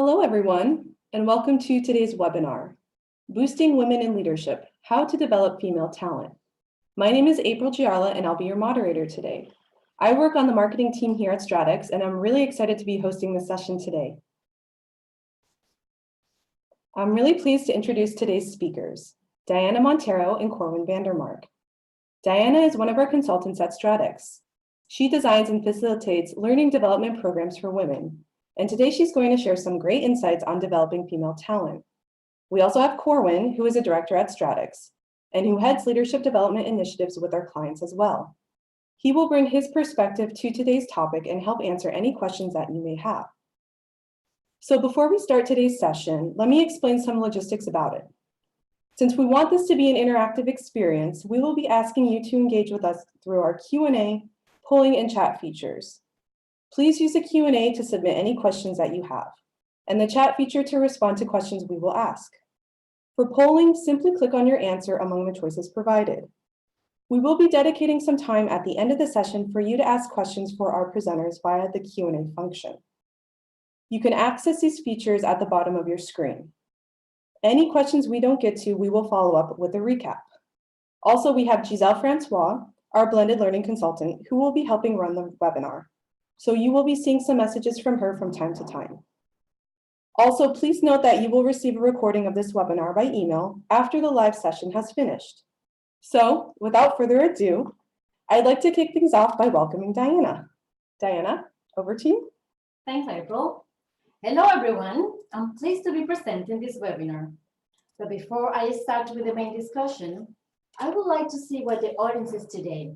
Hello, everyone, and welcome to today's webinar, Boosting Women in Leadership, How to Develop Female Talent. My name is April Giala, and I'll be your moderator today. I work on the marketing team here at Stratex, and I'm really excited to be hosting this session today. I'm really pleased to introduce today's speakers, Diana Montero and Corwin Vandermark. Diana is one of our consultants at Stratex. She designs and facilitates learning development programs for women. And today she's going to share some great insights on developing female talent. We also have Corwin, who is a director at Stratex, and who heads leadership development initiatives with our clients as well. He will bring his perspective to today's topic and help answer any questions that you may have. So before we start today's session, let me explain some logistics about it. Since we want this to be an interactive experience, we will be asking you to engage with us through our Q&A, polling, and chat features. Please use the Q&A to submit any questions that you have, and the chat feature to respond to questions we will ask. For polling, simply click on your answer among the choices provided. We will be dedicating some time at the end of the session for you to ask questions for our presenters via the Q&A function. You can access these features at the bottom of your screen. Any questions we don't get to, we will follow up with a recap. Also, we have Giselle Francois, our blended learning consultant, who will be helping run the webinar. So you will be seeing some messages from her from time to time. Also, please note that you will receive a recording of this webinar by email after the live session has finished. So without further ado, I'd like to kick things off by welcoming Diana. Diana, over to you. Thanks, April. Hello, everyone. I'm pleased to be presenting this webinar. But before I start with the main discussion, I would like to see what the audience is today.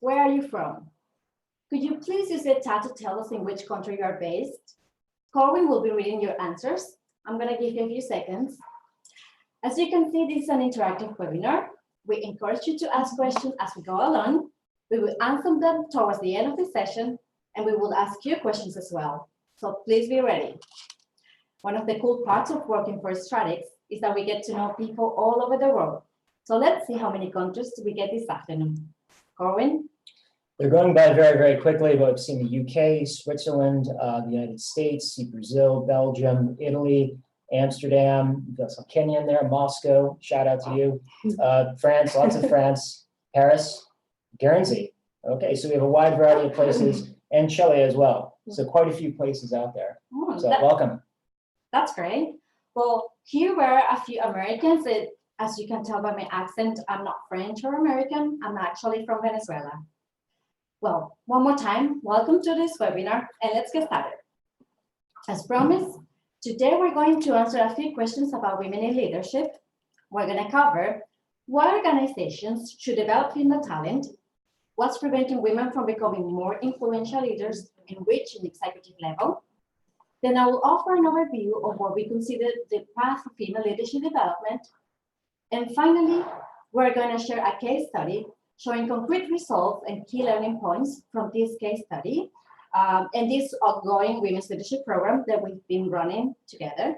Where are you from? Could you please use the chat to tell us in which country you are based? Corwin will be reading your answers. I'm going to give you a few seconds. As you can see, this is an interactive webinar. We encourage you to ask questions as we go along. We will answer them towards the end of the session, and we will ask you questions as well. So please be ready. One of the cool parts of working for Stratex is that we get to know people all over the world. So let's see how many countries we get this afternoon. Corwin? They're going by very, very quickly, but I've seen the UK, Switzerland, the United States, see Brazil, Belgium, Italy, Amsterdam, you've got some Kenya in there, Moscow, shout out to you, France, lots of France, Paris, Guernsey. Okay, so we have a wide variety of places, and Chile as well. So quite a few places out there. So welcome. That's great. Well, here were a few Americans. As you can tell by my accent, I'm not French or American. I'm actually from Venezuela. Well, one more time, welcome to this webinar, and let's get started. As promised, today we're going to answer a few questions about women in leadership. We're going to cover what organizations should develop female talent, what's preventing women from becoming more influential leaders and reaching executive level. Then I will offer an overview of what we consider the path of female leadership development. And finally, we're going to share a case study showing concrete results and key learning points from this case study and this ongoing women's leadership program that we've been running together.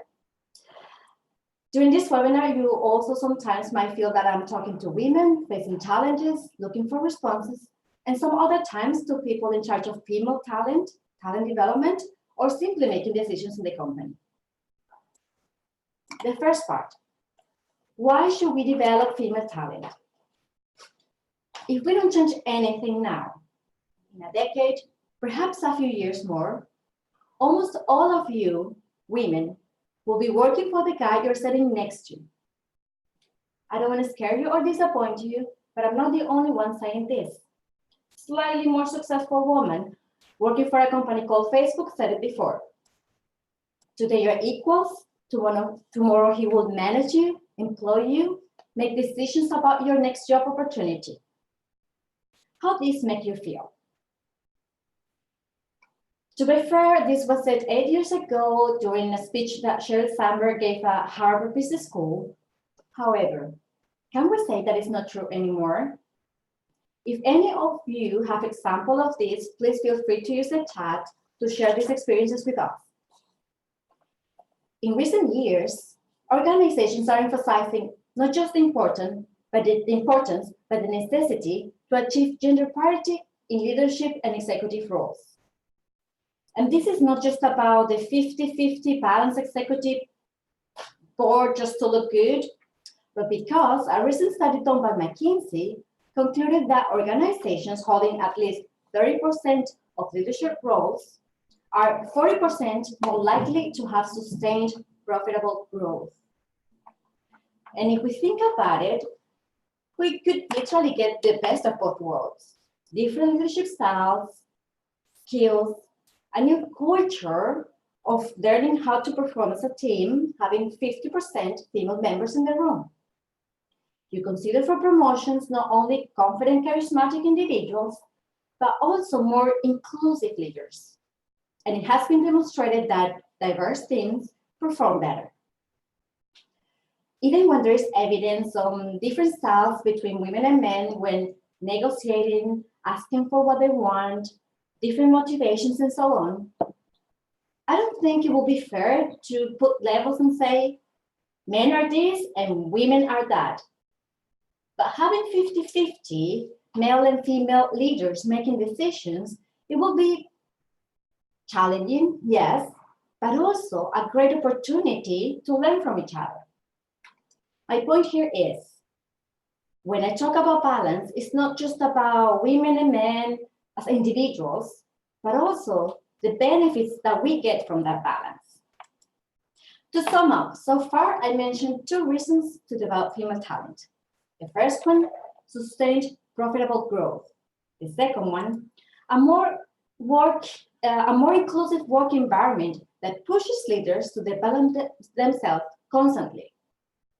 During this webinar, you also sometimes might feel that I'm talking to women facing challenges, looking for responses, and some other times to people in charge of female talent, talent development, or simply making decisions in the company. The first part, why should we develop female talent? If we don't change anything now, in a decade, perhaps a few years more, almost all of you women will be working for the guy you're sitting next to. I don't want to scare you or disappoint you, but I'm not the only one saying this. Slightly more successful woman working for a company called Facebook said it before. Today you're equals, tomorrow he will manage you, employ you, make decisions about your next job opportunity. How does this make you feel? To be fair, this was said 8 years ago during a speech that Sheryl Sandberg gave at Harvard Business School. However, can we say that it's not true anymore? If any of you have example of this, please feel free to use the chat to share these experiences with us. In recent years, organizations are emphasizing not just the importance, but the necessity to achieve gender parity in leadership and executive roles. And this is not just about the 50-50 balanced executive board just to look good, but because a recent study done by McKinsey concluded that organizations holding at least 30% of leadership roles are 40% more likely to have sustained profitable growth. And if we think about it, we could literally get the best of both worlds. Different leadership styles, skills, a new culture of learning how to perform as a team, having 50% female members in the room. You consider for promotions not only confident, charismatic individuals, but also more inclusive leaders. And it has been demonstrated that diverse teams perform better. Even when there is evidence on different styles between women and men when negotiating, asking for what they want, different motivations and so on, I don't think it will be fair to put levels and say, men are this and women are that. But having 50-50 male and female leaders making decisions, it will be challenging, yes, but also a great opportunity to learn from each other. My point here is, when I talk about balance, it's not just about women and men as individuals, but also the benefits that we get from that balance. To sum up, so far I mentioned 2 reasons to develop female talent. The first one, sustained profitable growth. The second one, a more inclusive work environment that pushes leaders to develop themselves constantly.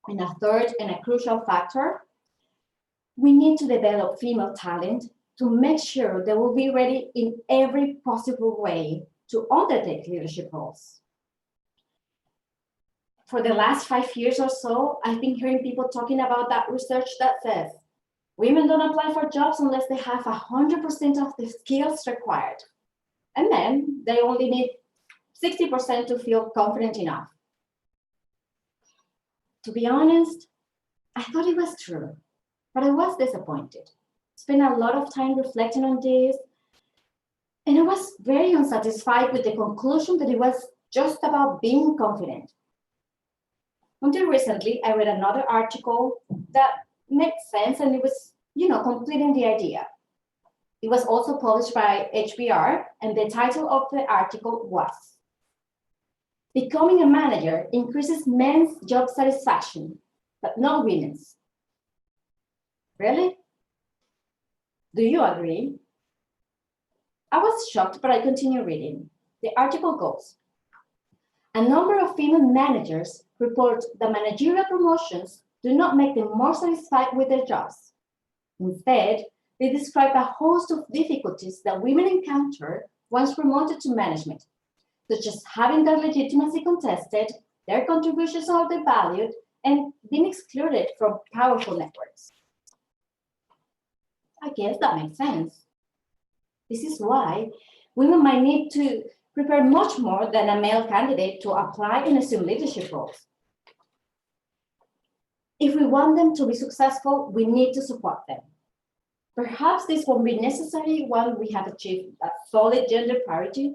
And a third and a crucial factor, we need to develop female talent to make sure they will be ready in every possible way to undertake leadership roles. For the last 5 years or so, I've been hearing people talking about that research that says women don't apply for jobs unless they have 100% of the skills required. And then they only need 60% to feel confident enough. To be honest, I thought it was true, but I was disappointed. Spent a lot of time reflecting on this, and I was very unsatisfied with the conclusion that it was just about being confident. Until recently, I read another article that made sense, and it was, completing the idea. It was also published by HBR, and the title of the article was "Becoming a Manager Increases Men's Job Satisfaction, but not Women's." Really? Do you agree? I was shocked, but I continue reading. The article goes, a number of female managers report that managerial promotions do not make them more satisfied with their jobs. Instead, they describe a host of difficulties that women encounter once promoted to management, such as having their legitimacy contested, their contributions are devalued, and being excluded from powerful networks. I guess that makes sense. This is why women might need to prepare much more than a male candidate to apply and assume leadership roles. If we want them to be successful, we need to support them. Perhaps this won't be necessary when we have achieved a solid gender parity,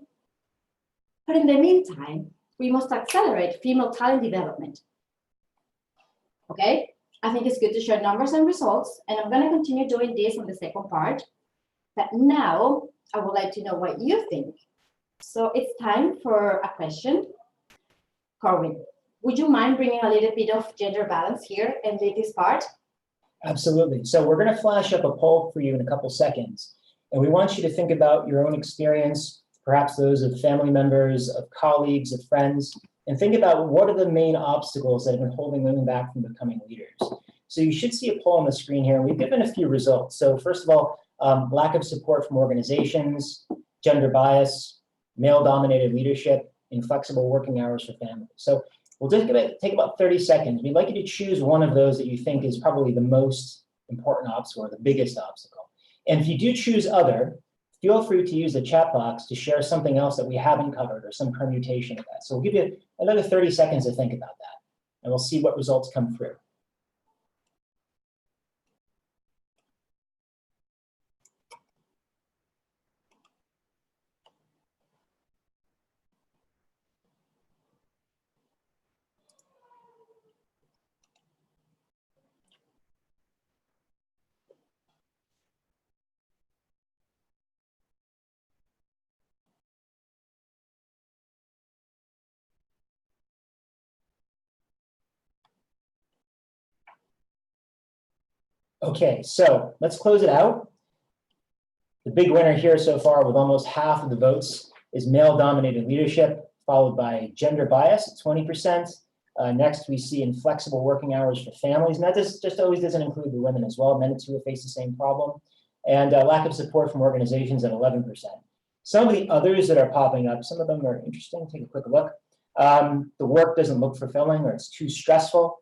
but in the meantime, we must accelerate female talent development. Okay, I think it's good to share numbers and results, and I'm going to continue doing this on the second part. But now I would like to know what you think. So it's time for a question. Corwin, would you mind bringing a little bit of gender balance here and lead this part? Absolutely. So we're going to flash up a poll for you in a couple seconds. And we want you to think about your own experience, perhaps those of family members, of colleagues, of friends, and think about what are the main obstacles that have been holding women back from becoming leaders. So you should see a poll on the screen here. We've given a few results. So first of all, lack of support from organizations, gender bias, male-dominated leadership, inflexible working hours for families. So we'll just take about 30 seconds. We'd like you to choose one of those that you think is probably the most important obstacle or the biggest obstacle. And if you do choose other, feel free to use the chat box to share something else that we haven't covered or some permutation of that. So we'll give you another 30 seconds to think about that, and we'll see what results come through. Okay, so let's close it out. The big winner here so far with almost half of the votes is male-dominated leadership, followed by gender bias at 20%. Next, we see inflexible working hours for families, and that just always doesn't include the women as well. Men too face the same problem. And lack of support from organizations at 11%. Some of the others that are popping up, some of them are interesting. Take a quick look. The work doesn't look fulfilling, or it's too stressful.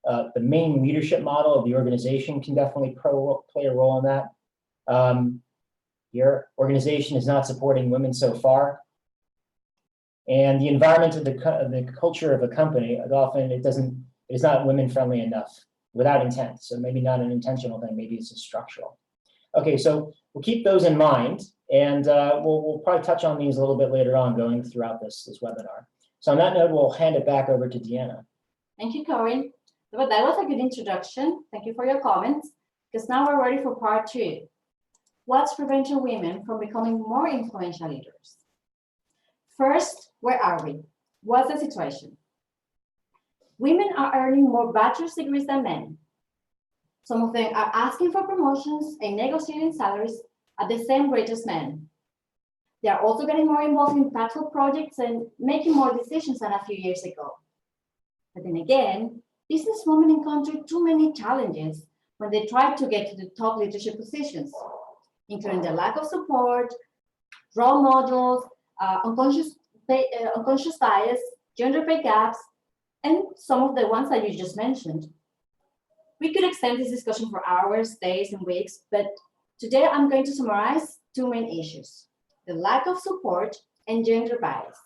The main leadership model of the organization can definitely play a role in that. Your organization is not supporting women so far. And the environment of the culture of a company, often it's not women friendly enough without intent. So maybe not an intentional thing, maybe it's a structural. Okay, so we'll keep those in mind, and we'll probably touch on these a little bit later on going throughout this webinar. So on that note, we'll hand it back over to Deanna. Thank you, Corwin. But that was a good introduction. Thank you for your comments, because now we're ready for part 2. What's preventing women from becoming more influential leaders? First, where are we? What's the situation? Women are earning more bachelor's degrees than men. Some of them are asking for promotions and negotiating salaries at the same rate as men. They are also getting more involved in impactful projects and making more decisions than a few years ago. But then again, businesswomen encounter too many challenges when they try to get to the top leadership positions, including the lack of support, role models, unconscious bias, gender pay gaps, and some of the ones that you just mentioned. We could extend this discussion for hours, days, and weeks, but today I'm going to summarize 2 main issues: the lack of support and gender bias.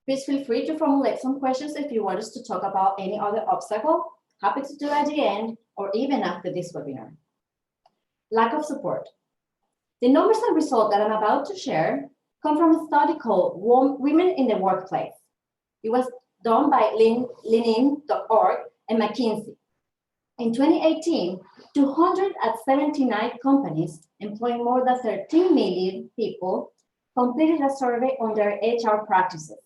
Please feel free to formulate some questions if you want us to talk about any other obstacle. Happy to do at the end or even after this webinar. Lack of support. The numbers and results that I'm about to share come from a study called Women in the Workplace. It was done by Lenin.org and McKinsey. In 2018, 279 companies employing more than 13 million people completed a survey on their HR practices.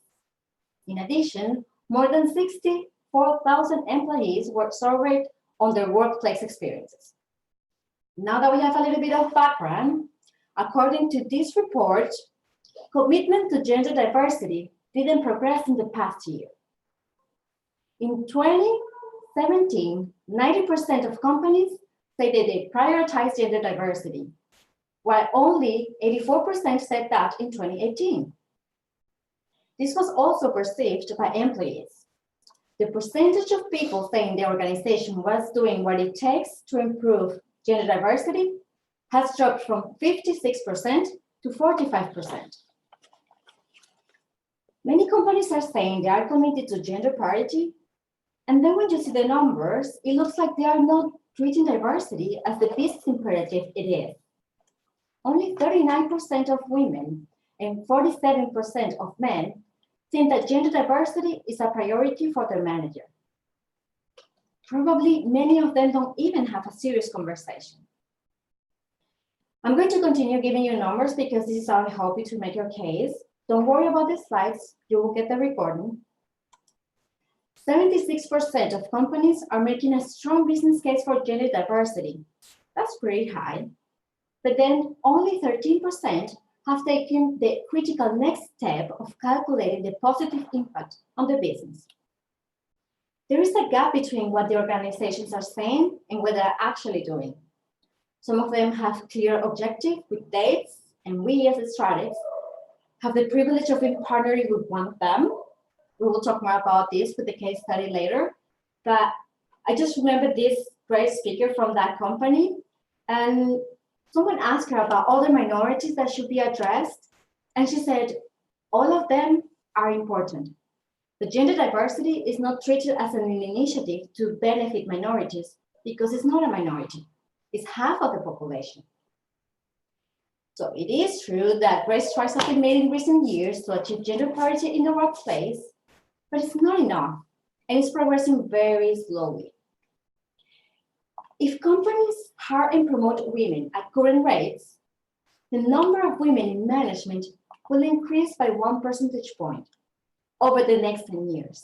In addition, more than 64,000 employees were surveyed on their workplace experiences. Now that we have a little bit of background, according to this report, commitment to gender diversity didn't progress in the past year. In 2017, 90% of companies say that they prioritize gender diversity, while only 84% said that in 2018. This was also perceived by employees. The percentage of people saying the organization was doing what it takes to improve gender diversity has dropped from 56% to 45%. Many companies are saying they are committed to gender parity, and then when you see the numbers, it looks like they are not treating diversity as the business imperative it is. Only 39% of women and 47% of men think that gender diversity is a priority for their manager. Probably many of them don't even have a serious conversation. I'm going to continue giving you numbers because this is how I help you to make your case. Don't worry about the slides, you will get the recording. 76% of companies are making a strong business case for gender diversity. That's pretty high. But then only 13% have taken the critical next step of calculating the positive impact on the business. There is a gap between what the organizations are saying and what they're actually doing. Some of them have clear objectives with dates, and we as strategists have the privilege of being partnering with one of them. We will talk more about this with the case study later, but I just remember this great speaker from that company, and someone asked her about all the minorities that should be addressed, and she said, all of them are important. But gender diversity is not treated as an initiative to benefit minorities because it's not a minority. It's half of the population. So it is true that great strides have been made in recent years to achieve gender parity in the workplace, but it's not enough, and it's progressing very slowly. If companies hire and promote women at current rates, the number of women in management will increase by 1 percentage point over the next 10 years.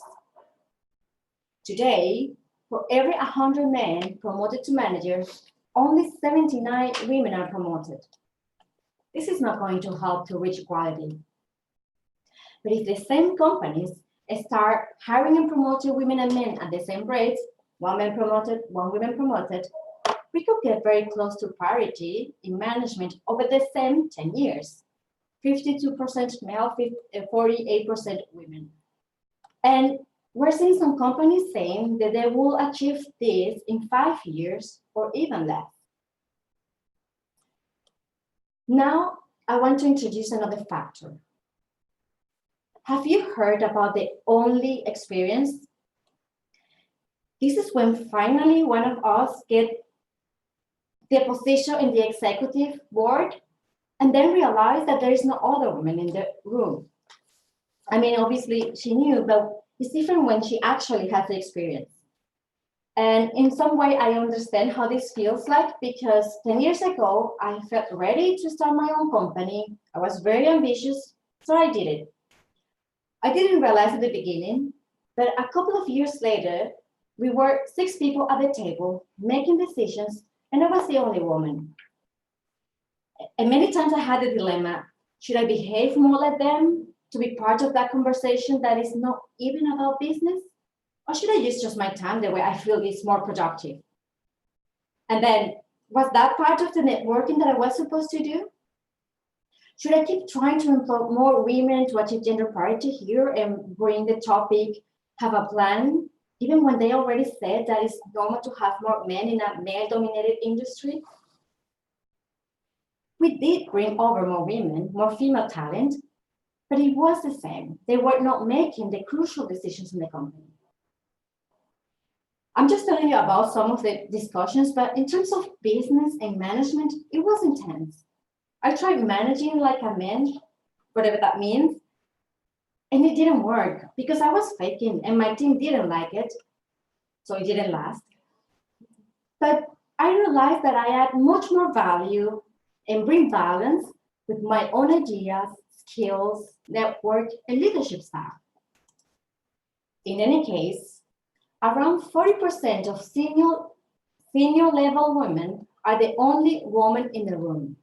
Today, For every 100 men promoted to manager, only 79 women are promoted. This is not going to help to reach equality. But if the same companies start hiring and promoting women and men at the same rates, one man promoted, one woman promoted, we could get very close to parity in management over the same 10 years. 52% male, 48% women. And we're seeing some companies saying that they will achieve this in 5 years or even less. Now, I want to introduce another factor. Have you heard about the only experience? This is when finally one of us get the position in the executive board and then realize that there is no other woman in the room. I mean, obviously she knew, but it's different when she actually has the experience. And in some way, I understand how this feels like, because 10 years ago, I felt ready to start my own company. I was very ambitious, so I did it. I didn't realize at the beginning, but a couple of years later, we were 6 people at the table making decisions, and I was the only woman. And many times I had the dilemma, should I behave more like them to be part of that conversation that is not even about business? Or should I use just my time the way I feel is more productive? And then, was that part of the networking that I was supposed to do? Should I keep trying to employ more women to achieve gender parity here and bring the topic, have a plan, even when they already said that it's normal to have more men in a male-dominated industry? We did bring over more women, more female talent, but it was the same. They were not making the crucial decisions in the company. I'm just telling you about some of the discussions, but in terms of business and management, it was intense. I tried managing like a man, whatever that means, and it didn't work because I was faking and my team didn't like it, so it didn't last. But I realized that I add much more value and bring balance with my own ideas, skills, network, and leadership style. In any case, around 40% of senior level women are the only woman in the room.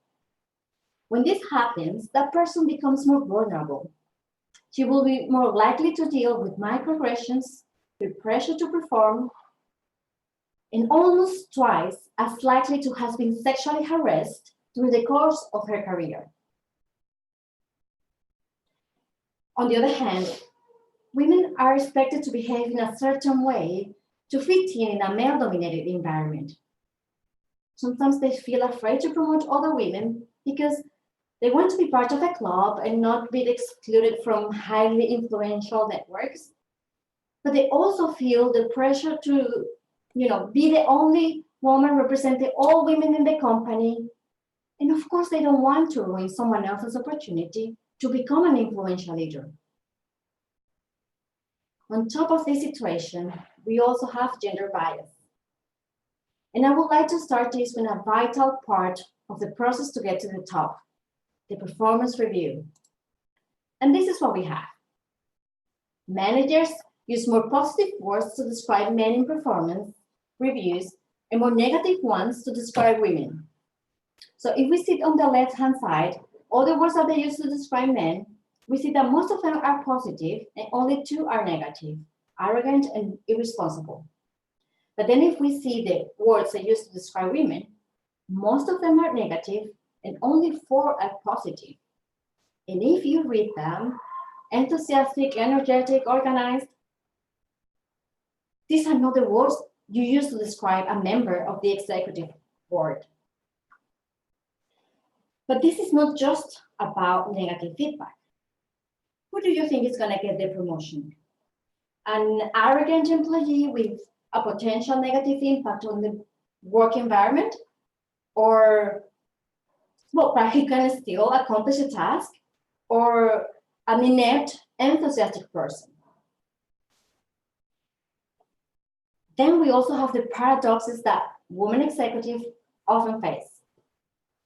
When this happens, that person becomes more vulnerable. She will be more likely to deal with microaggressions, with pressure to perform, and almost twice as likely to have been sexually harassed through the course of her career. On the other hand, women are expected to behave in a certain way to fit in a male-dominated environment. Sometimes they feel afraid to promote other women because they want to be part of a club and not be excluded from highly influential networks. But they also feel the pressure to, be the only woman representing all women in the company. And of course, they don't want to ruin someone else's opportunity to become an influential leader. On top of this situation, we also have gender bias. And I would like to start this with a vital part of the process to get to the top, the performance review. And this is what we have. Managers use more positive words to describe men in performance reviews and more negative ones to describe women. So if we sit on the left-hand side, all the words that they use to describe men, we see that most of them are positive and only 2 are negative, arrogant and irresponsible. But then if we see the words they use to describe women, most of them are negative and only 4 are positive. And if you read them, enthusiastic, energetic, organized, these are not the words you use to describe a member of the executive board. But this is not just about negative feedback. Who do you think is going to get the promotion? An arrogant employee with a potential negative impact on the work environment? Or, perhaps he can still accomplish a task? Or an inept, enthusiastic person? Then we also have the paradoxes that women executives often face.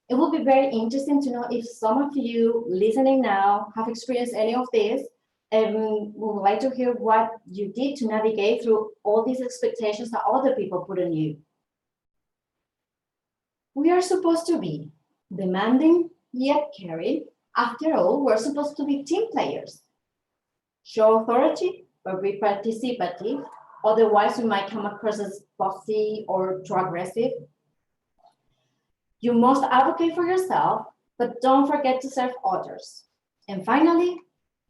It will be very interesting to know if some of you listening now have experienced any of this, And we would like to hear what you did to navigate through all these expectations that other people put on you. We are supposed to be demanding yet caring. After all, we're supposed to be team players. Show authority, but be participative. Otherwise, we might come across as bossy or too aggressive. You must advocate for yourself, but don't forget to serve others. And finally,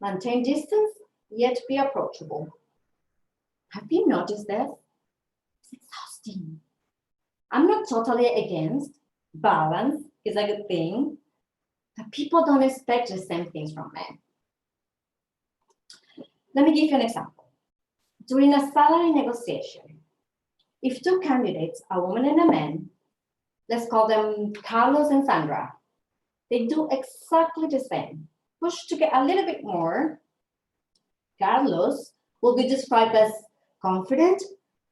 maintain distance, yet be approachable. Have you noticed this? It's exhausting. I'm not totally against balance, is a good thing, but people don't expect the same things from men. Let me give you an example. During a salary negotiation, if two candidates, a woman and a man, let's call them Carlos and Sandra, they do exactly the same, push to get a little bit more, Carlos will be described as confident,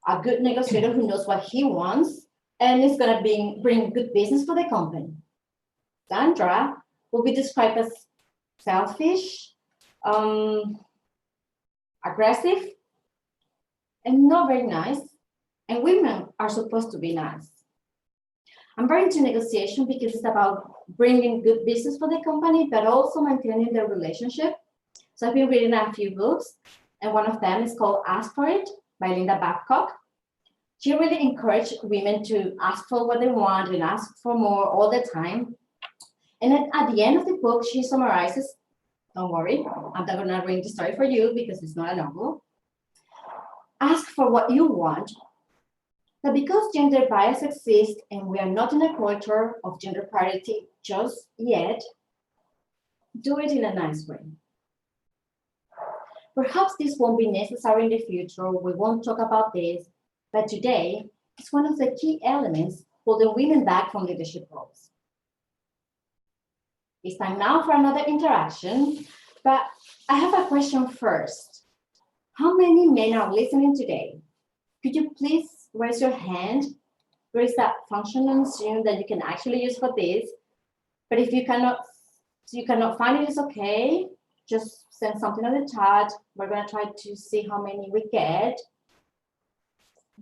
a good negotiator who knows what he wants, and is going to bring good business for the company. Sandra will be described as selfish, aggressive, and not very nice. And women are supposed to be nice. I'm very into negotiation because it's about bringing good business for the company, but also maintaining the relationship. So I've been reading a few books, and one of them is called Ask for It by Linda Babcock. She really encouraged women to ask for what they want and ask for more all the time. And at the end of the book, she summarizes, don't worry, I'm not gonna read the story for you because it's not a novel. Ask for what you want, but because gender bias exists and we are not in a culture of gender parity just yet, do it in a nice way. Perhaps this won't be necessary in the future, we won't talk about this, but today it's one of the key elements holding women back from leadership roles. It's time now for another interaction, but I have a question first. How many men are listening today? Could you please raise your hand? There is that function on Zoom that you can actually use for this, but if you cannot find it, it's okay. Just send something on the chat. We're gonna try to see how many we get.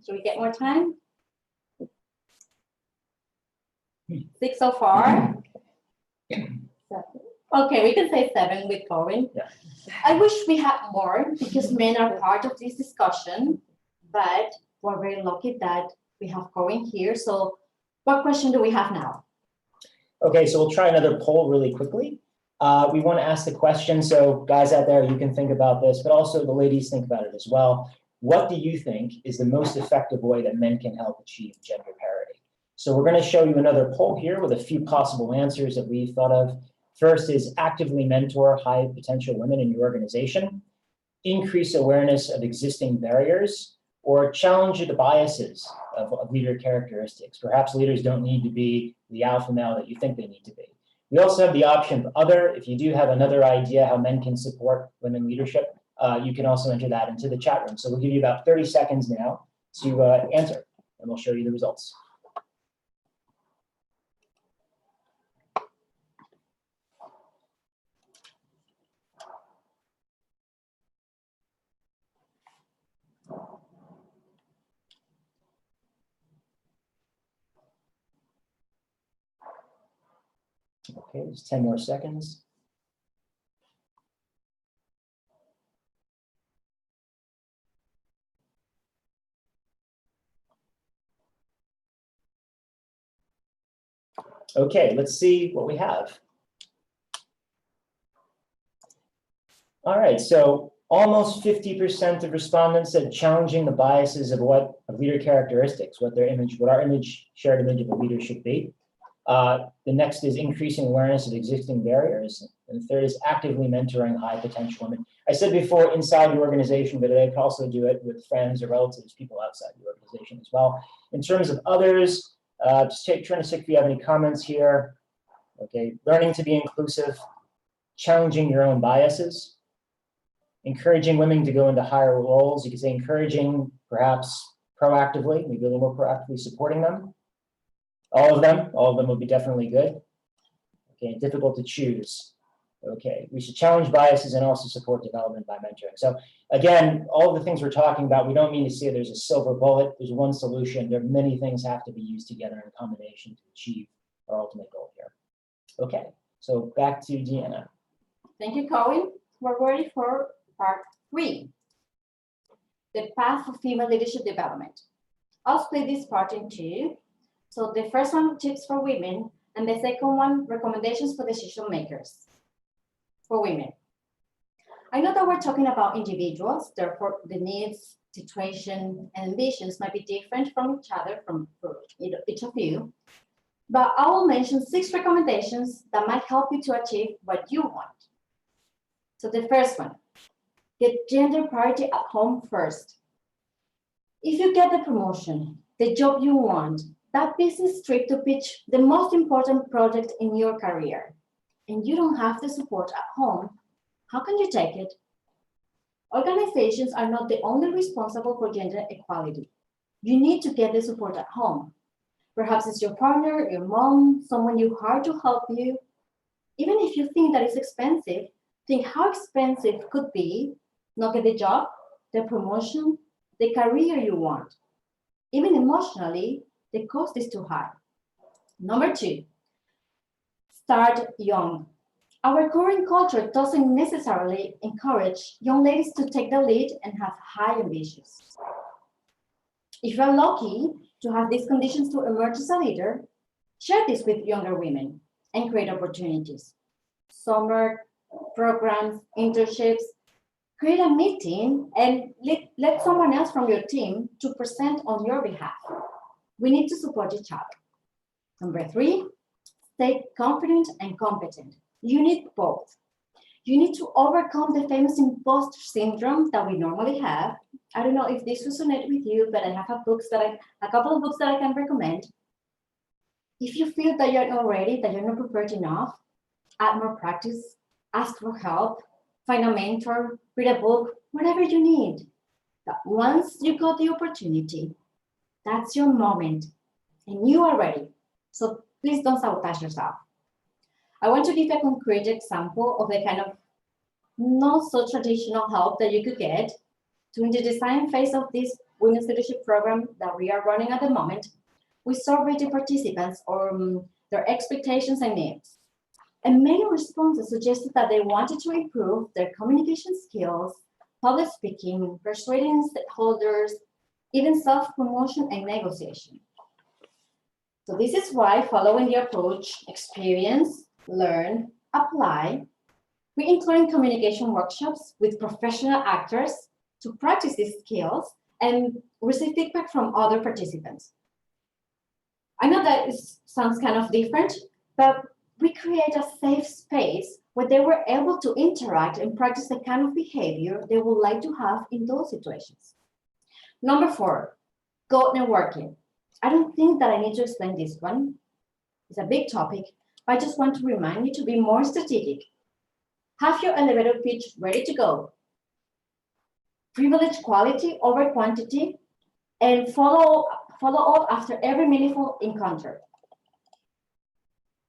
Should we get more time? 6 so far. 7. Okay, we can say 7 with Corwin. Yeah. I wish we had more because men are part of this discussion, but we're very lucky that we have Corwin here. So what question do we have now? Okay, so we'll try another poll really quickly. We want to ask the question, so guys out there, you can think about this, but also the ladies think about it as well. What do you think is the most effective way that men can help achieve gender parity? So we're going to show you another poll here with a few possible answers that we've thought of. First is actively mentor high potential women in your organization, increase awareness of existing barriers, or challenge the biases of leader characteristics. Perhaps leaders don't need to be the alpha male that you think they need to be. We also have the option of other. If you do have another idea how men can support women leadership, you can also enter that into the chat room. So we'll give you about 30 seconds now to answer, and we'll show you the results. Okay, just 10 more seconds. Okay, let's see what we have. All right, so almost 50% of respondents said challenging the biases of leader characteristics, what our shared image of a leader should be. The next is increasing awareness of existing barriers. And the third is actively mentoring high potential women. I said before inside the organization, but they could also do it with friends or relatives, people outside the organization as well. In terms of others, just trying to see if you have any comments here. Okay, learning to be inclusive, challenging your own biases, encouraging women to go into higher roles. You could say encouraging, perhaps proactively, maybe a little more proactively supporting them. All of them would be definitely good. Okay, difficult to choose. Okay, we should challenge biases and also support development by mentoring. So again, all of the things we're talking about, we don't mean to say there's a silver bullet, there's one solution. There are many things have to be used together in combination to achieve our ultimate goal here. Okay, so back to Deanna. Thank you, Corwin. We're ready for part 3, the path of female leadership development. I'll split this part in 2. So the first one, tips for women, and the second one, recommendations for decision makers for women. I know that we're talking about individuals, therefore the needs, situation, and ambitions might be different from each other, from each of you, but I will mention 6 recommendations that might help you to achieve what you want. So the first one, get gender parity at home first. If you get the promotion, the job you want, that business trip to pitch the most important project in your career, and you don't have the support at home, how can you take it? Organizations are not the only responsible for gender equality. You need to get the support at home. Perhaps it's your partner, your mom, someone you hire to help you. Even if you think that it's expensive, think how expensive could be not get the job, the promotion, the career you want. Even emotionally, the cost is too high. Number 2, start young. Our current culture doesn't necessarily encourage young ladies to take the lead and have high ambitions. If you're lucky to have these conditions to emerge as a leader, share this with younger women and create opportunities. Summer programs, internships, create a meeting and let someone else from your team to present on your behalf. We need to support each other. Number 3, stay confident and competent. You need both. You need to overcome the famous imposter syndrome that we normally have. I don't know if this resonates with you, but I have a couple of books that I can recommend. If you feel that you're not ready, that you're not prepared enough, add more practice, ask for help, find a mentor, read a book, whatever you need. But once you got the opportunity, that's your moment and you are ready. So please don't sabotage yourself. I want to give a concrete example of the kind of not so traditional help that you could get during the design phase of this women's leadership program that we are running at the moment. We surveyed the participants on their expectations and needs. And many responses suggested that they wanted to improve their communication skills, public speaking, persuading stakeholders, even self-promotion and negotiation. So this is why, following the approach, experience, learn, apply, we include communication workshops with professional actors to practice these skills and receive feedback from other participants. I know that it sounds kind of different, but we create a safe space where they were able to interact and practice the kind of behavior they would like to have in those situations. Number 4, go networking. I don't think that I need to explain this one. It's a big topic, but I just want to remind you to be more strategic. Have your elevator pitch ready to go. Privilege quality over quantity, and follow up after every meaningful encounter.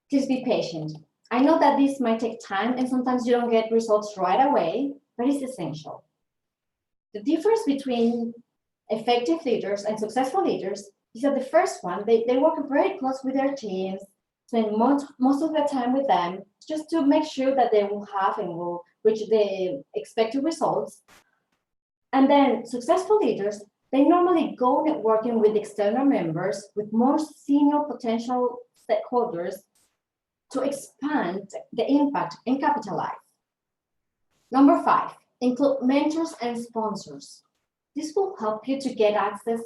Please be patient. I know that this might take time and sometimes you don't get results right away, but it's essential. The difference between effective leaders and successful leaders is that the first one, they work very close with their teams, spend most of their time with them just to make sure that they will have and will reach the expected results. And then successful leaders, they normally go networking with external members, with more senior potential stakeholders to expand the impact and capitalize. Number 5, include mentors and sponsors. This will help you to get access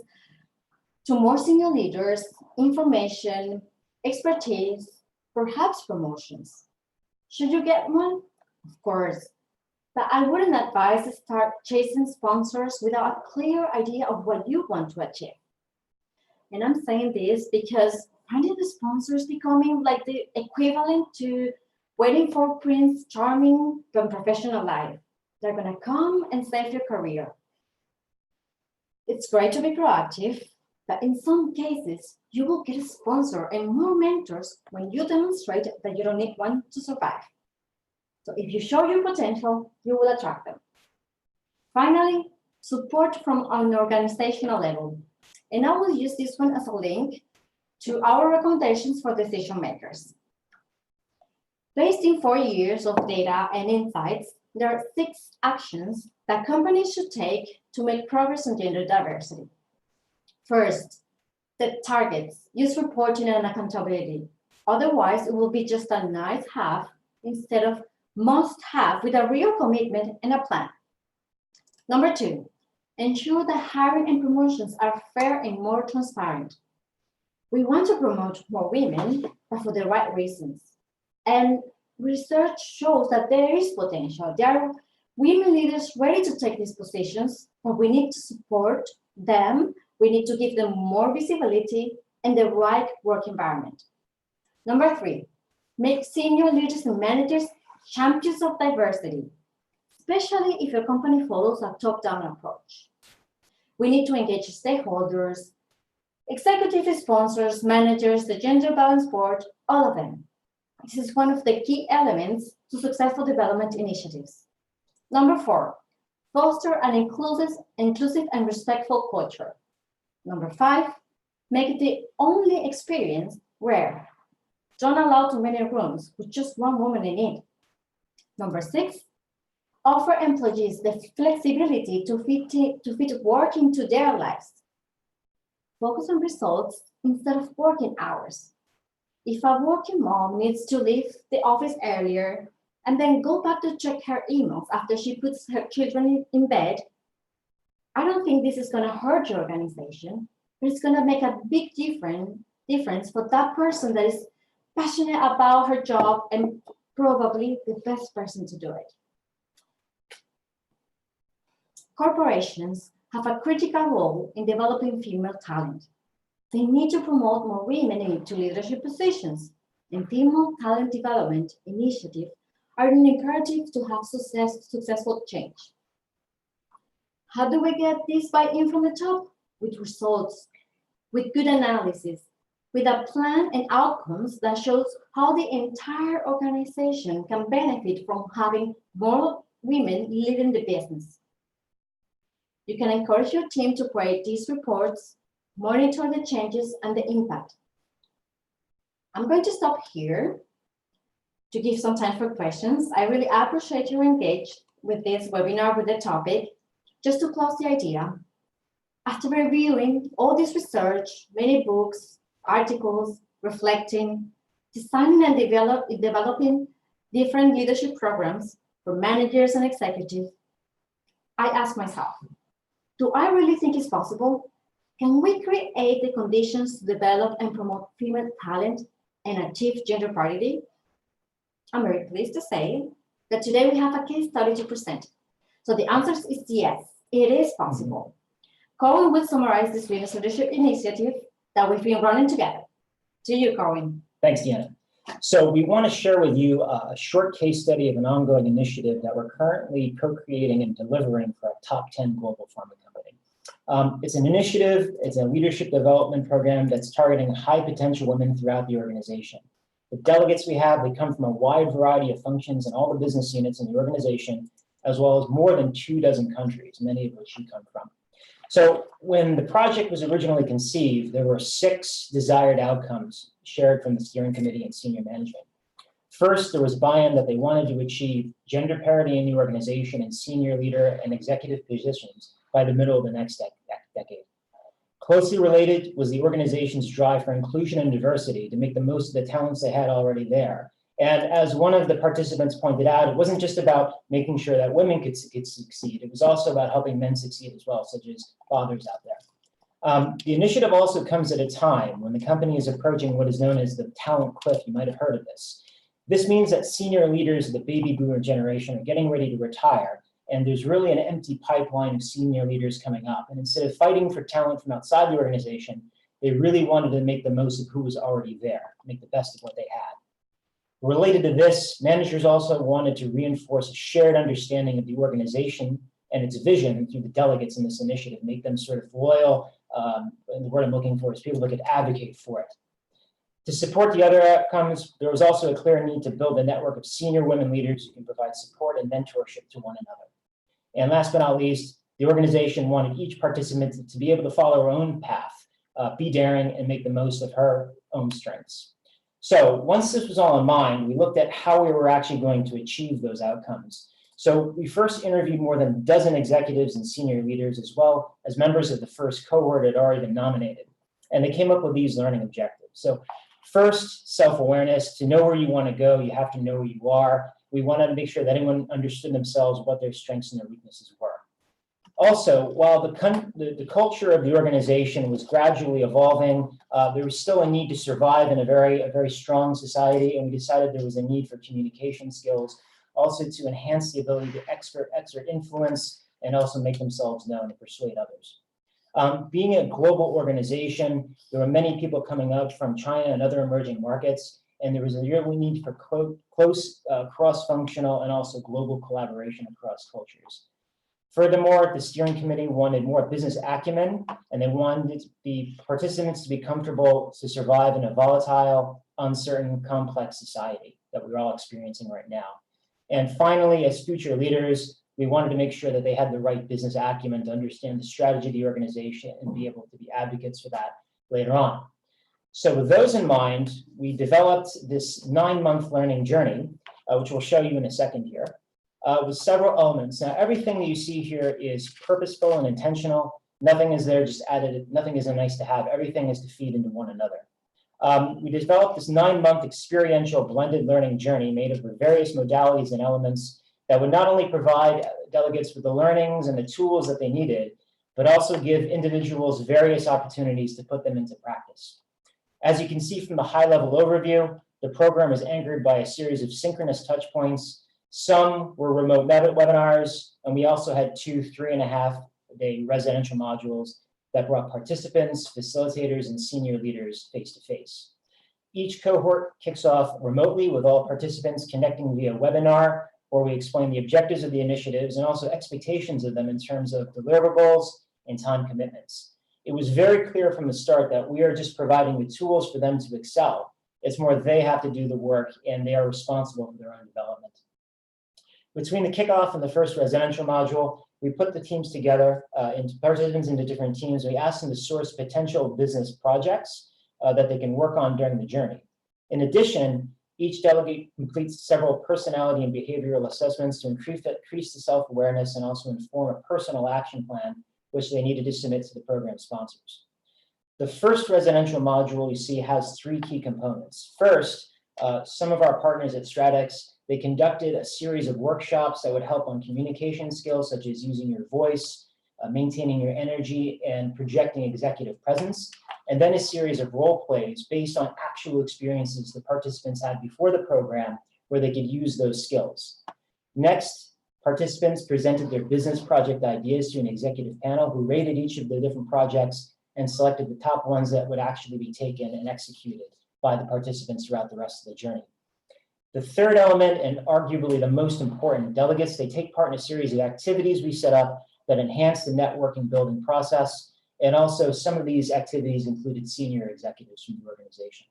to more senior leaders, information, expertise, perhaps promotions. Should you get one? Of course. But I wouldn't advise to start chasing sponsors without a clear idea of what you want to achieve. And I'm saying this because finding the sponsors becoming like the equivalent to waiting for Prince Charming from professional life. They're gonna come and save your career. It's great to be proactive, but in some cases, you will get a sponsor and more mentors when you demonstrate that you don't need one to survive. So if you show your potential, you will attract them. Finally, support from an organizational level. And I will use this one as a link to our recommendations for decision makers. Based in 4 years of data and insights, there are 6 actions that companies should take to make progress on gender diversity. First, set targets, use reporting and accountability. Otherwise, it will be just a nice have instead of must have with a real commitment and a plan. Number 2, ensure that hiring and promotions are fair and more transparent. We want to promote more women, but for the right reasons. And research shows that there is potential. There are women leaders ready to take these positions, but we need to support them. We need to give them more visibility and the right work environment. Number 3, make senior leaders and managers champions of diversity, especially if your company follows a top-down approach. We need to engage stakeholders, executive sponsors, managers, the gender balance board, all of them. This is one of the key elements to successful development initiatives. Number 4, foster an inclusive and respectful culture. Number 5, make it the only experience rare. Don't allow too many rooms with just one woman in it. Number 6, offer employees the flexibility to fit work into their lives. Focus on results instead of working hours. If a working mom needs to leave the office earlier and then go back to check her emails after she puts her children in bed, I don't think this is going to hurt your organization, but it's going to make a big difference for that person that is passionate about her job and probably the best person to do it. Corporations have a critical role in developing female talent. They need to promote more women into leadership positions, and female talent development initiatives are an imperative to have successful change. How do we get this buy-in from the top? With results, with good analysis, with a plan and outcomes that shows how the entire organization can benefit from having more women leading the business. You can encourage your team to create these reports, monitor the changes and the impact. I'm going to stop here to give some time for questions. I really appreciate you engaged with this webinar with the topic. Just to close the idea, after reviewing all this research, many books, articles, reflecting, designing and developing different leadership programs for managers and executives, I ask myself, do I really think it's possible? Can we create the conditions to develop and promote female talent and achieve gender parity? I'm very pleased to say that today we have a case study to present. So the answer is yes, it is possible. Corwin will summarize this women's leadership initiative that we've been running together. To you, Corwin. Thanks, Deanna. So we want to share with you a short case study of an ongoing initiative that we're currently co-creating and delivering for a top 10 global pharma company. It's an initiative, it's a leadership development program that's targeting high potential women throughout the organization. The delegates we have, they come from a wide variety of functions and all the business units in the organization, as well as more than 24 countries, many of which you come from. So when the project was originally conceived, there were 6 desired outcomes shared from the steering committee and senior management. First, there was buy-in that they wanted to achieve gender parity in the organization in senior leader and executive positions by the middle of the next decade. Closely related was the organization's drive for inclusion and diversity to make the most of the talents they had already there. And as one of the participants pointed out, it wasn't just about making sure that women could succeed. It was also about helping men succeed as well, such as fathers out there. The initiative also comes at a time when the company is approaching what is known as the talent cliff. You might have heard of this. This means that senior leaders of the baby boomer generation are getting ready to retire, and there's really an empty pipeline of senior leaders coming up. And instead of fighting for talent from outside the organization, they really wanted to make the most of who was already there, make the best of what they had. Related to this, managers also wanted to reinforce a shared understanding of the organization and its vision through the delegates in this initiative, make them sort of loyal, and the word I'm looking for is people that could advocate for it. To support the other outcomes, there was also a clear need to build a network of senior women leaders who can provide support and mentorship to one another. And last but not least, the organization wanted each participant to be able to follow her own path, be daring, and make the most of her own strengths. So once this was all in mind, we looked at how we were actually going to achieve those outcomes. So we first interviewed more than a dozen executives and senior leaders, as well as members of the first cohort that had already been nominated. And they came up with these learning objectives. So first, self-awareness. To know where you want to go, you have to know who you are. We wanted to make sure that anyone understood themselves, what their strengths and their weaknesses were. Also, while the culture of the organization was gradually evolving, there was still a need to survive in a very strong society, and we decided there was a need for communication skills, also to enhance the ability to exert influence and also make themselves known and persuade others. Being a global organization, there were many people coming up from China and other emerging markets, and there was a real need for close cross-functional and also global collaboration across cultures. Furthermore, the steering committee wanted more business acumen, and they wanted the participants to be comfortable to survive in a volatile, uncertain, complex society that we're all experiencing right now. And finally, as future leaders, we wanted to make sure that they had the right business acumen to understand the strategy of the organization and be able to be advocates for that later on. So with those in mind, we developed this 9-month learning journey, which we'll show you in a second here. With several elements. Now, everything that you see here is purposeful and intentional. Nothing is there just added, nothing is a nice to have. Everything is to feed into one another. We developed this 9-month experiential blended learning journey made up of various modalities and elements that would not only provide delegates with the learnings and the tools that they needed, but also give individuals various opportunities to put them into practice. As you can see from the high-level overview, the program is anchored by a series of synchronous touch points. Some were remote webinars, and we also had 2 3.5-day residential modules that brought participants, facilitators, and senior leaders face-to-face. Each cohort kicks off remotely with all participants connecting via webinar, where we explain the objectives of the initiatives and also expectations of them in terms of deliverables and time commitments. It was very clear from the start that we are just providing the tools for them to excel. It's more they have to do the work, and they are responsible for their own development. Between the kickoff and the first residential module, we put the teams together, participants into different teams. We asked them to source potential business projects that they can work on during the journey. In addition, each delegate completes several personality and behavioral assessments to increase the self-awareness and also inform a personal action plan, which they needed to submit to the program sponsors. The first residential module you see has 3 key components. First, some of our partners at Stratex, they conducted a series of workshops that would help on communication skills, such as using your voice, maintaining your energy, and projecting executive presence. And then a series of role plays based on actual experiences the participants had before the program, where they could use those skills. Next, participants presented their business project ideas to an executive panel who rated each of the different projects and selected the top ones that would actually be taken and executed by the participants throughout the rest of the journey. The third element, and arguably the most important, delegates, they take part in a series of activities we set up that enhance the networking building process. And also some of these activities included senior executives from the organization.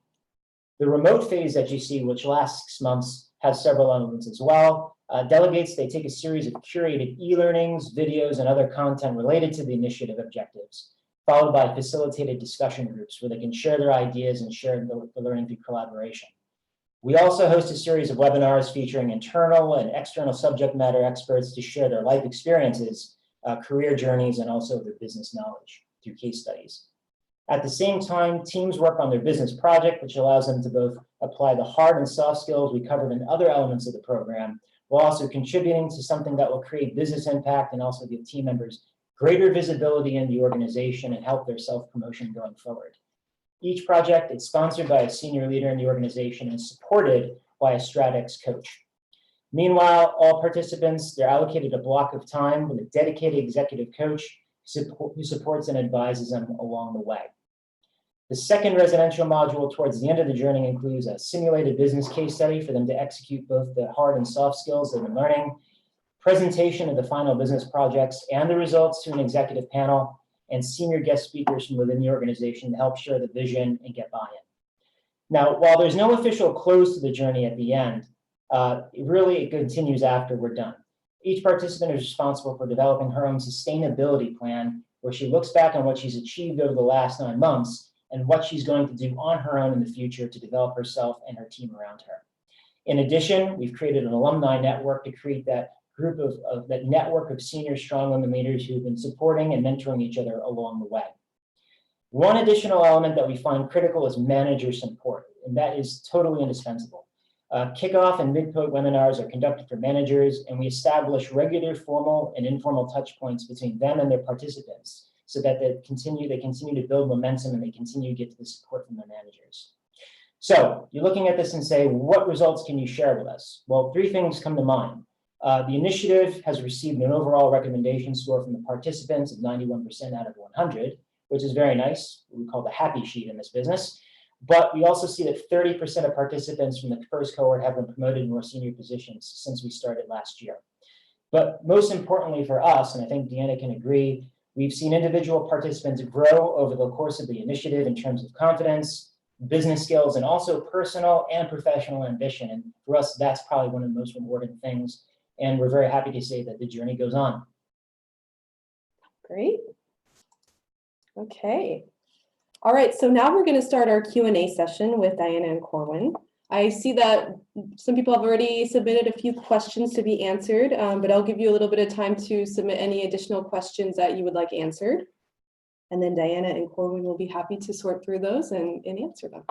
The remote phase that you see, which lasts 6 months, has several elements as well. Delegates, they take a series of curated e-learnings, videos, and other content related to the initiative objectives, followed by facilitated discussion groups where they can share their ideas and share the learning through collaboration. We also host a series of webinars featuring internal and external subject matter experts to share their life experiences, career journeys, and also their business knowledge through case studies. At the same time, teams work on their business project, which allows them to both apply the hard and soft skills we covered in other elements of the program, while also contributing to something that will create business impact and also give team members greater visibility in the organization and help their self-promotion going forward. Each project is sponsored by a senior leader in the organization and supported by a Stratex coach. Meanwhile, all participants, they're allocated a block of time with a dedicated executive coach who supports and advises them along the way. The second residential module towards the end of the journey includes a simulated business case study for them to execute both the hard and soft skills they've been learning, presentation of the final business projects and the results to an executive panel, and senior guest speakers from within the organization to help share the vision and get buy-in. Now, while there's no official close to the journey at the end, it continues after we're done. Each participant is responsible for developing her own sustainability plan, where she looks back on what she's achieved over the last 9 months and what she's going to do on her own in the future to develop herself and her team around her. In addition, we've created an alumni network to create that group that network of senior strong women leaders who've been supporting and mentoring each other along the way. One additional element that we find critical is manager support, and that is totally indispensable. Kickoff and midpoint webinars are conducted for managers, and we establish regular formal and informal touch points between them and their participants so that they continue to build momentum and they continue to get to the support from their managers. So you're looking at this and say, what results can you share with us? Well, 3 things come to mind. The initiative has received an overall recommendation score from the participants of 91% out of 100, which is very nice. We call the happy sheet in this business. But we also see that 30% of participants from the first cohort have been promoted to more senior positions since we started last year. But most importantly for us, and I think Deanna can agree, we've seen individual participants grow over the course of the initiative in terms of confidence, business skills, and also personal and professional ambition. And for us, that's probably one of the most rewarding things. And we're very happy to say that the journey goes on. Great. Okay. All right, so now we're going to start our Q&A session with Diana and Corwin. I see that some people have already submitted a few questions to be answered, but I'll give you a little bit of time to submit any additional questions that you would like answered. And then Diana and Corwin will be happy to sort through those and answer them.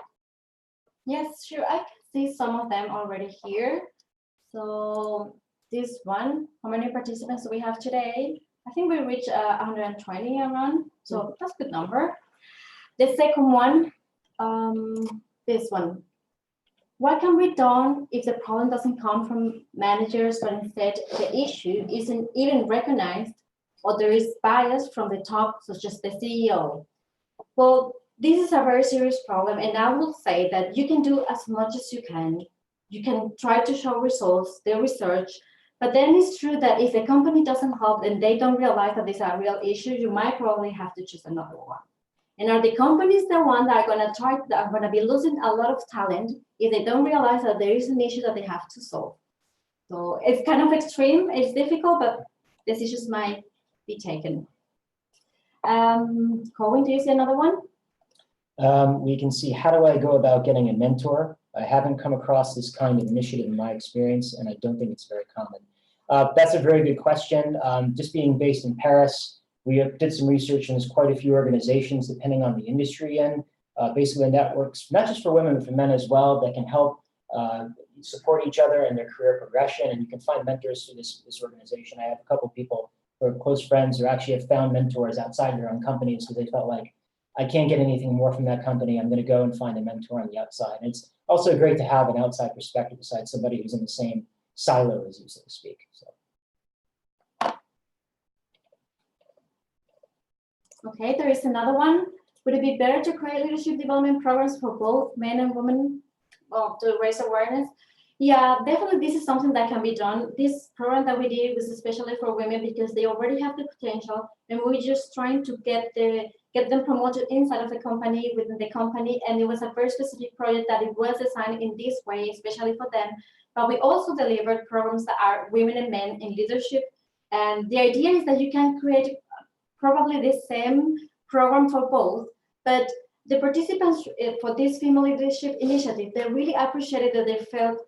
Yes, sure. I can see some of them already here. So this one, how many participants do we have today? I think we reached 120 around, so that's a good number. The second one, this one. What can be done if the problem doesn't come from managers, but instead the issue isn't even recognized, or there is bias from the top, such as the CEO? Well, this is a very serious problem, and I will say that you can do as much as you can. You can try to show results, the research, but then it's true that if the company doesn't help and they don't realize that it's a real issue, you might probably have to choose another one. And are the companies the ones that are going to be losing a lot of talent if they don't realize that there is an issue that they have to solve? So it's kind of extreme, it's difficult, but decisions might be taken. Corwin, do you see another one? We can see, how do I go about getting a mentor? I haven't come across this kind of initiative in my experience, and I don't think it's very common. That's a very good question. Just being based in Paris, we did some research, and there's quite a few organizations, depending on the industry in, basically networks, not just for women, but for men as well, that can help support each other in their career progression. And you can find mentors through this organization. I have a couple of people who are close friends who actually have found mentors outside their own companies because they felt like, I can't get anything more from that company. I'm going to go and find a mentor on the outside. And it's also great to have an outside perspective besides somebody who's in the same silo as you, so to speak. So. Okay, there is another one. Would it be better to create leadership development programs for both men and women to raise awareness? Yeah, definitely this is something that can be done. This program that we did was especially for women because they already have the potential, and we're just trying to get them promoted inside of the company, within the company. And it was a very specific project that it was designed in this way, especially for them. But we also delivered programs that are women and men in leadership. And the idea is that you can create probably the same program for both, but the participants for this female leadership initiative, they really appreciated that they felt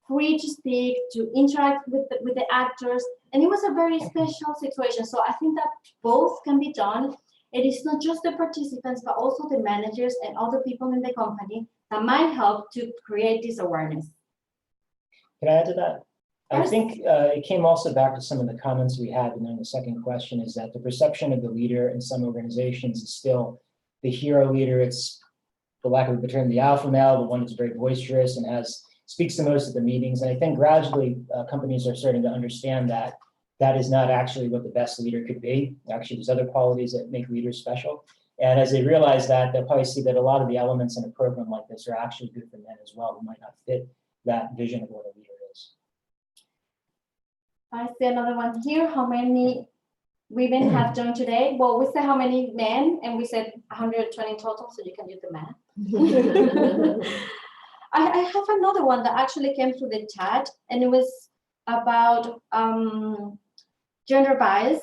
free to speak, to interact with the actors, and it was a very special situation. So I think that both can be done. It is not just the participants, but also the managers and other people in the company that might help to create this awareness. Can I add to that? I think it came also back to some of the comments we had, and then the second question is that the perception of the leader in some organizations is still the hero leader. It's, for lack of a better term, the alpha male, the one that's very boisterous and speaks the most at the meetings. And I think gradually companies are starting to understand that that is not actually what the best leader could be. Actually, there's other qualities that make leaders special. And as they realize that, they'll probably see that a lot of the elements in a program like this are actually good for men as well, who might not fit that vision of what a leader is. I see another one here. How many women have joined today? Well, we said how many men, and we said 120 total, so you can do the math. I have another one that actually came through the chat, and it was about gender bias.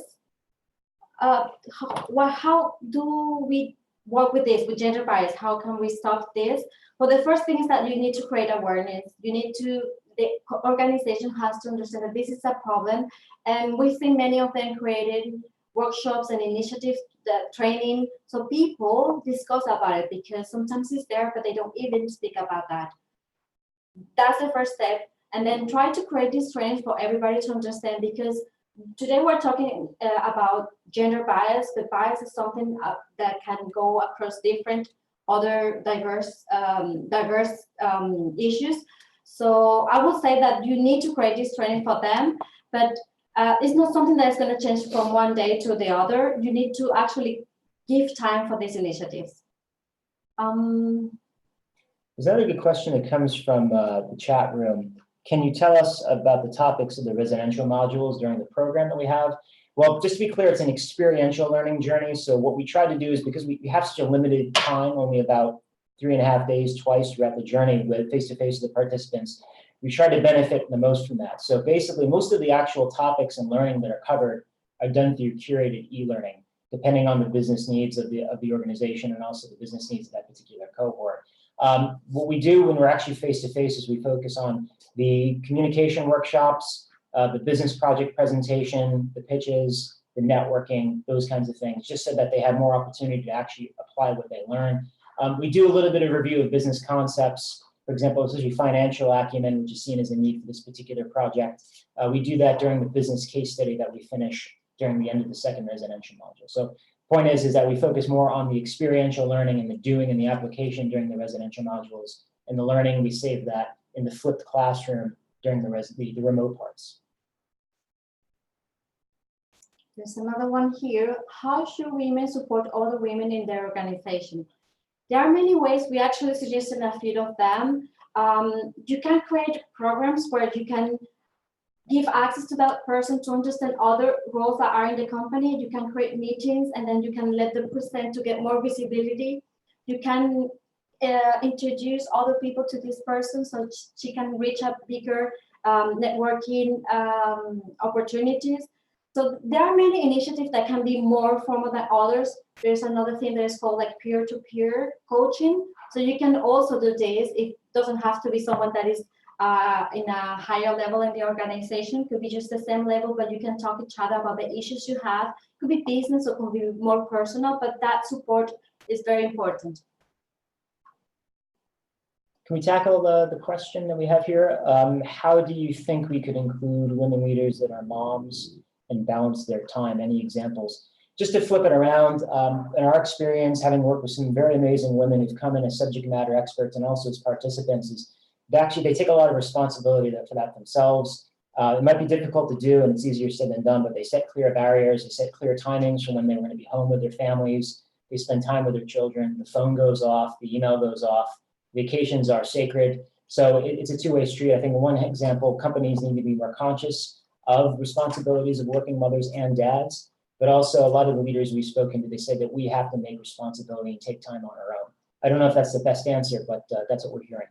How do we work with this, with gender bias? How can we stop this? Well, the first thing is that you need to create awareness. The organization has to understand that this is a problem. And we've seen many of them created workshops and initiatives, training, so people discuss about it, because sometimes it's there, but they don't even speak about that. That's the first step. And then try to create this training for everybody to understand, because today we're talking about gender bias, but bias is something that can go across different other diverse issues. So I would say that you need to create this training for them, but it's not something that's going to change from one day to the other. You need to actually give time for these initiatives. There's another good question that comes from the chat room. Can you tell us about the topics of the residential modules during the program that we have? Well, just to be clear, it's an experiential learning journey. So what we try to do is, because we have such a limited time, only about 3.5 days twice throughout the journey with face-to-face with the participants, we try to benefit the most from that. So basically, most of the actual topics and learning that are covered are done through curated e-learning, depending on the business needs of the organization and also the business needs of that particular cohort. What we do when we're actually face-to-face is we focus on the communication workshops, the business project presentation, the pitches, the networking, those kinds of things, just so that they have more opportunity to actually apply what they learn. We do a little bit of review of business concepts, for example, especially financial acumen, which is seen as a need for this particular project. We do that during the business case study that we finish during the end of the second residential module. So point is that we focus more on the experiential learning and the doing and the application during the residential modules, and the learning, we save that in the flipped classroom during the remote parts. There's another one here. How should women support other women in their organization? There are many ways. We actually suggested a few of them. You can create programs where you can give access to that person to understand other roles that are in the company. You can create meetings, and then you can let them present to get more visibility. You can introduce other people to this person so she can reach a bigger networking opportunities. So there are many initiatives that can be more formal than others. There's another thing that is called like peer-to-peer coaching. So you can also do this. It doesn't have to be someone that is in a higher level in the organization. It could be just the same level, but you can talk to each other about the issues you have. It could be business or could be more personal, but that support is very important. Can we tackle the question that we have here? How do you think we could include women leaders that are moms and balance their time? Any examples? Just to flip it around, in our experience, having worked with some very amazing women who've come in as subject matter experts and also as participants, is they take a lot of responsibility for that themselves. It might be difficult to do, and it's easier said than done, but they set clear barriers, they set clear timings for when they're going to be home with their families, they spend time with their children, the phone goes off, the email goes off, vacations are sacred. So it's a two-way street. I think one example, companies need to be more conscious of responsibilities of working mothers and dads, but also a lot of the leaders we've spoken to, they say that we have to make responsibility and take time on our own. I don't know if that's the best answer, but that's what we're hearing.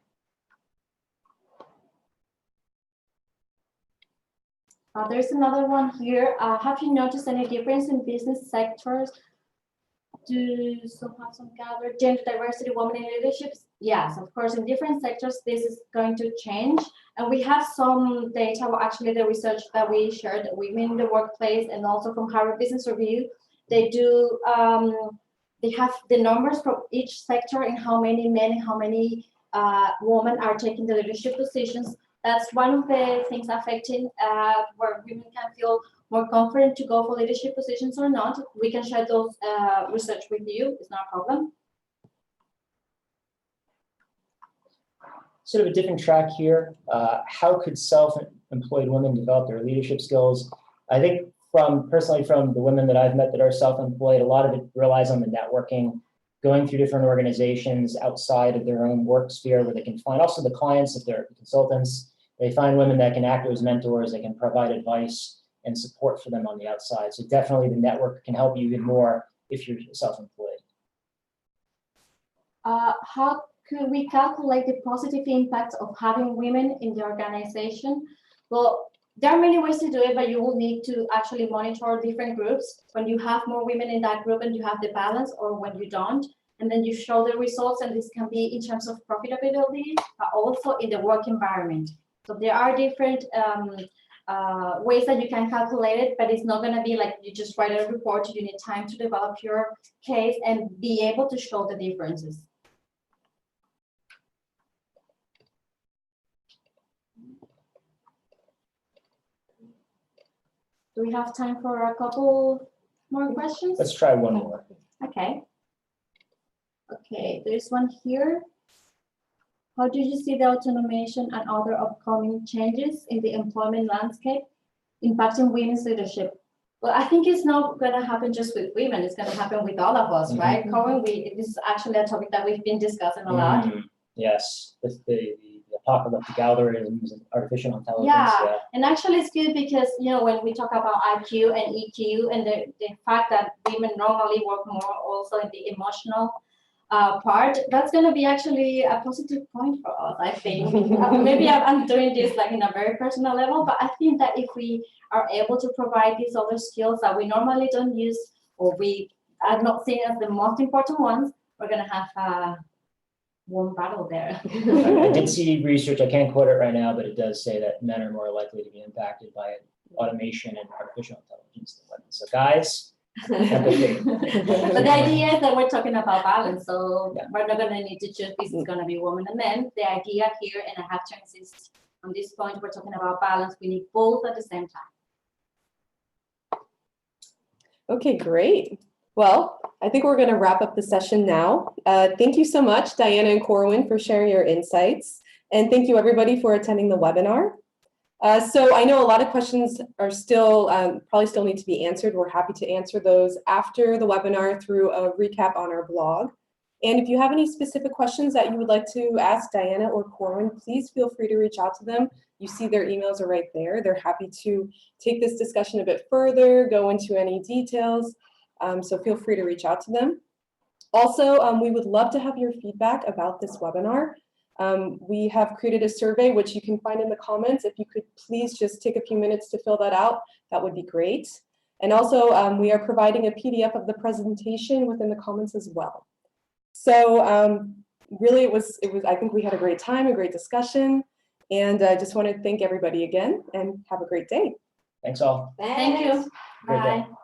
There's another one here. Have you noticed any difference in business sectors? Do some have some gathered gender diversity, women in leaderships? Yes, of course, in different sectors, this is going to change. And we have some data, well, actually the research that we shared, women in the workplace, and also from Harvard Business Review, they do, they have the numbers from each sector and how many men and how many women are taking the leadership positions. That's one of the things affecting where women can feel more confident to go for leadership positions or not. We can share those research with you. It's not a problem. Sort of a different track here. How could self-employed women develop their leadership skills? I think personally from the women that I've met that are self-employed, a lot of it relies on the networking, going through different organizations outside of their own work sphere where they can find also the clients, if they're consultants, they find women that can act as mentors, they can provide advice and support for them on the outside. So definitely the network can help you even more if you're self-employed. how could we calculate the positive impact of having women in the organization? Well, there are many ways to do it, but you will need to actually monitor different groups. When you have more women in that group and you have the balance, or when you don't, and then you show the results, and this can be in terms of profitability, but also in the work environment. So there are different ways that you can calculate it, but it's not going to be like you just write a report. You need time to develop your case and be able to show the differences. Do we have time for a couple more questions? Let's try one more. Okay. Okay, there's one here. How do you see the automation and other upcoming changes in the employment landscape impacting women's leadership? Well, I think it's not going to happen just with women. It's going to happen with all of us, right? Corwin, this is actually a topic that we've been discussing a lot. Yes, with the apocalyptic algorithms and artificial intelligence. Yeah, and actually it's good because, you know, when we talk about IQ and EQ and the fact that women normally work more also in the emotional part, that's going to be actually a positive point for us, I think. Maybe I'm doing this like in a very personal level, but I think that if we are able to provide these other skills that we normally don't use, or we are not seen as the most important ones, we're going to have a warm battle there. I did see research, I can't quote it right now, but it does say that men are more likely to be impacted by automation and artificial intelligence than women. So guys, empathy. But the idea is that we're talking about balance, so Yeah. we're not going to need to choose this is going to be women and men. The idea here, and I have to insist on this point, we're talking about balance. We need both at the same time. Okay, great. Well, I think we're going to wrap up the session now. Thank you so much, Diana and Corwin, for sharing your insights. And thank you, everybody, for attending the webinar. So I know a lot of questions are still, probably still need to be answered. We're happy to answer those after the webinar through a recap on our blog. And if you have any specific questions that you would like to ask Diana or Corwin, please feel free to reach out to them. You see their emails are right there. They're happy to take this discussion a bit further, go into any details. So feel free to reach out to them. Also, we would love to have your feedback about this webinar. We have created a survey, which you can find in the comments. If you could please just take a few minutes to fill that out, that would be great. And also, we are providing a PDF of the presentation within the comments as well. So really, I think we had a great time, a great discussion. And I just want to thank everybody again and have a great day. Thanks all. Thank you. Great day. Bye.